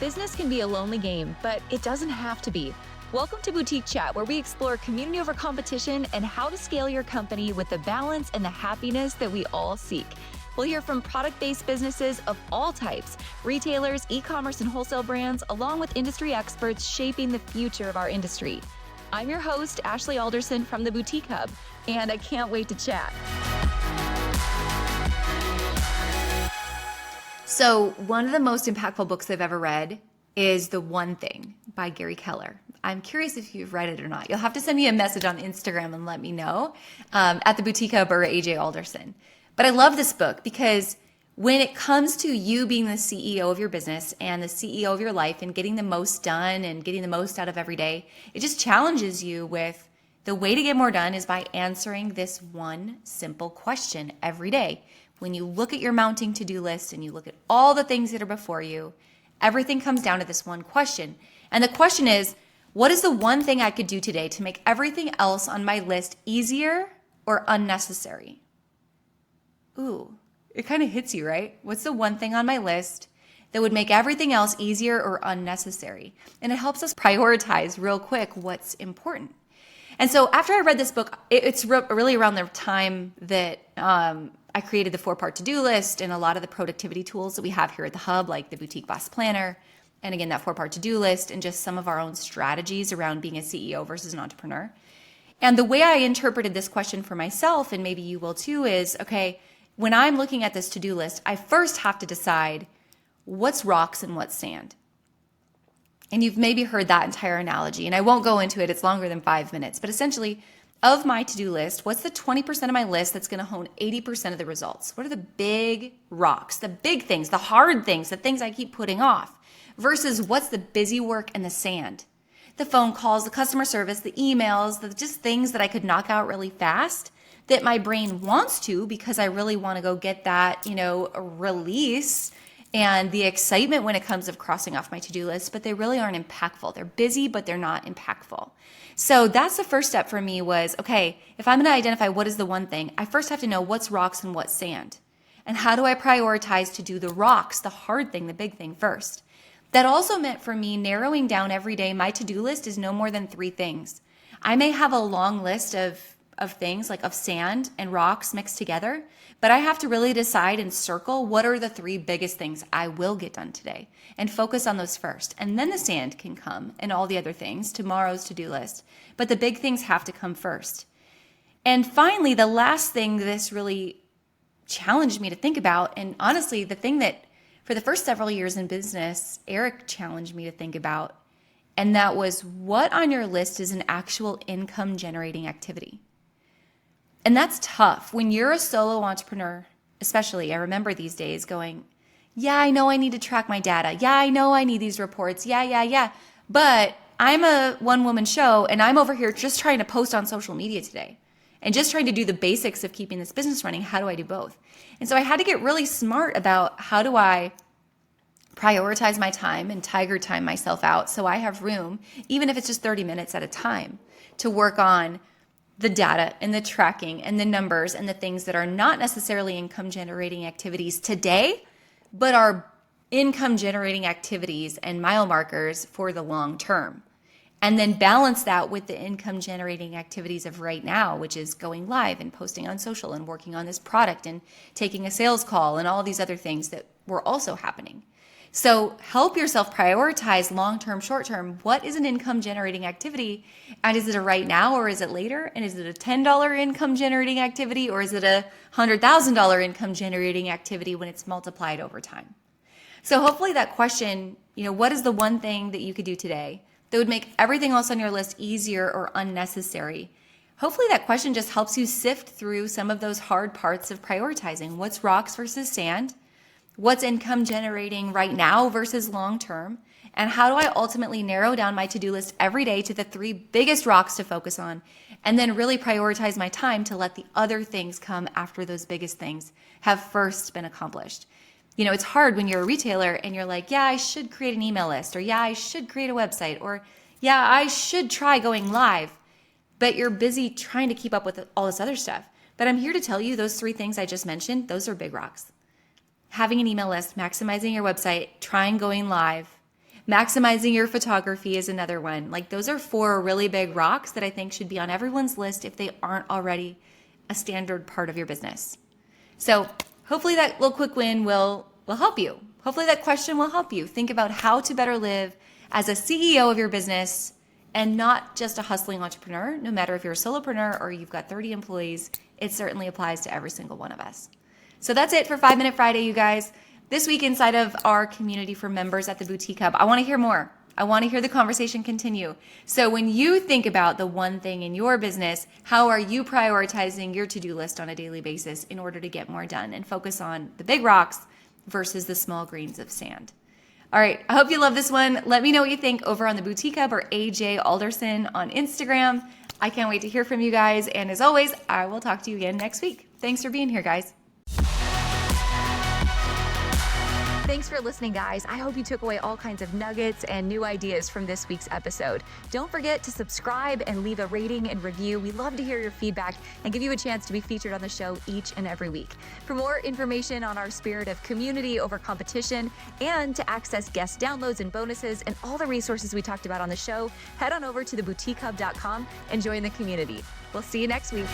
Business can be a lonely game, but it doesn't have to be. Welcome to Boutique Chat, where we explore community over competition and how to scale your company with the balance and the happiness that we all seek. We'll hear from product-based businesses of all types, retailers, e-commerce and wholesale brands, along with industry experts shaping the future of our industry. I'm your host, Ashley Alderson from the Boutique Hub, and I can't wait to chat. So one of the most impactful books I've ever read is The One Thing by Gary Keller. I'm curious if you've read it or not. You'll have to send me a message on Instagram and let me know at the Boutique Hub or AJ Alderson. But I love this book because when it comes to you being the CEO of your business and the CEO of your life and getting the most done and getting the most out of every day, it just challenges you with the way to get more done is by answering this one simple question every day. When you look at your mounting to-do list and you look at all the things that are before you, everything comes down to this one question. And the question is, what is the one thing I could do today to make everything else on my list easier or unnecessary? Ooh, it kind of hits you, right? What's the one thing on my list that would make everything else easier or unnecessary? And it helps us prioritize real quick what's important. And so after I read this book, it's really around the time that I created the 4-part to-do list and a lot of the productivity tools that we have here at the Hub, like the Boutique Boss Planner, and again, that 4-part to-do list, and just some of our own strategies around being a CEO versus an entrepreneur. And the way I interpreted this question for myself, and maybe you will too, is, okay, when I'm looking at this to-do list, I first have to decide what's rocks and what's sand. And you've maybe heard that entire analogy, and I won't go into it. It's longer than 5 minutes, but essentially, of my to-do list, what's the 20% of my list that's going to hone 80% of the results? What are the big rocks, the big things, the hard things, the things I keep putting off, versus what's the busy work and the sand? The phone calls, the customer service, the emails, the just things that I could knock out really fast that my brain wants to because I really want to go get that, release and the excitement when it comes of crossing off my to-do list, but they really aren't impactful. They're busy, but they're not impactful. So that's the first step for me was, okay, if I'm going to identify what is the one thing, I first have to know what's rocks and what's sand. And how do I prioritize to do the rocks, the hard thing, the big thing first? That also meant for me narrowing down every day, my to-do list is no more than 3 things. I may have a long list of things like of sand and rocks mixed together, but I have to really decide and circle what are the 3 biggest things I will get done today and focus on those first. And then the sand can come and all the other things, tomorrow's to-do list. But the big things have to come first. And finally, the last thing this really challenged me to think about, and honestly, the thing that for the first several years in business, Eric challenged me to think about, and that was what on your list is an actual income generating activity. And that's tough. When you're a solo entrepreneur, especially, I remember these days going, yeah, I know I need to track my data. Yeah, I know I need these reports. Yeah. But I'm a one-woman show and I'm over here just trying to post on social media today and just trying to do the basics of keeping this business running. How do I do both? And so I had to get really smart about how do I prioritize my time and tiger time myself out so I have room, even if it's just 30 minutes at a time, to work on the data and the tracking and the numbers and the things that are not necessarily income generating activities today, but are income generating activities and mile markers for the long term. And then balance that with the income generating activities of right now, which is going live and posting on social and working on this product and taking a sales call and all these other things that were also happening. So help yourself prioritize long-term, short-term. What is an income generating activity? And is it a right now or is it later? And is it a $10 income generating activity or is it a $100,000 income generating activity when it's multiplied over time? So hopefully that question, what is the one thing that you could do today that would make everything else on your list easier or unnecessary? Hopefully that question just helps you sift through some of those hard parts of prioritizing. What's rocks versus sand? What's income generating right now versus long term? And how do I ultimately narrow down my to-do list every day to the 3 biggest rocks to focus on and then really prioritize my time to let the other things come after those biggest things have first been accomplished? It's hard when you're a retailer and you're like, yeah, I should create an email list, or yeah, I should create a website, or yeah, I should try going live, but you're busy trying to keep up with all this other stuff. But I'm here to tell you those 3 things I just mentioned, those are big rocks. Having an email list, maximizing your website, trying going live, Maximizing your photography is another one. Like those are 4 really big rocks that I think should be on everyone's list if they aren't already a standard part of your business. So hopefully that little quick win will help you. Hopefully that question will help you think about how to better live as a CEO of your business and not just a hustling entrepreneur. No matter if you're a solopreneur or you've got 30 employees, it certainly applies to every single one of us. So that's it for 5 Minute Friday, you guys. This week inside of our community for members at the Boutique Hub, I want to hear more. I want to hear the conversation continue. So when you think about the one thing in your business, how are you prioritizing your to-do list on a daily basis in order to get more done and focus on the big rocks versus the small grains of sand? All right, I hope you love this one. Let me know what you think over on the Boutique Hub or AJ Alderson on Instagram. I can't wait to hear from you guys. And as always, I will talk to you again next week. Thanks for being here, guys. Thanks for listening, guys. I hope you took away all kinds of nuggets and new ideas from this week's episode. Don't forget to subscribe and leave a rating and review. We love to hear your feedback and give you a chance to be featured on the show each and every week. For more information on our spirit of community over competition and to access guest downloads and bonuses and all the resources we talked about on the show, head on over to theboutiquehub.com and join the community. We'll see you next week.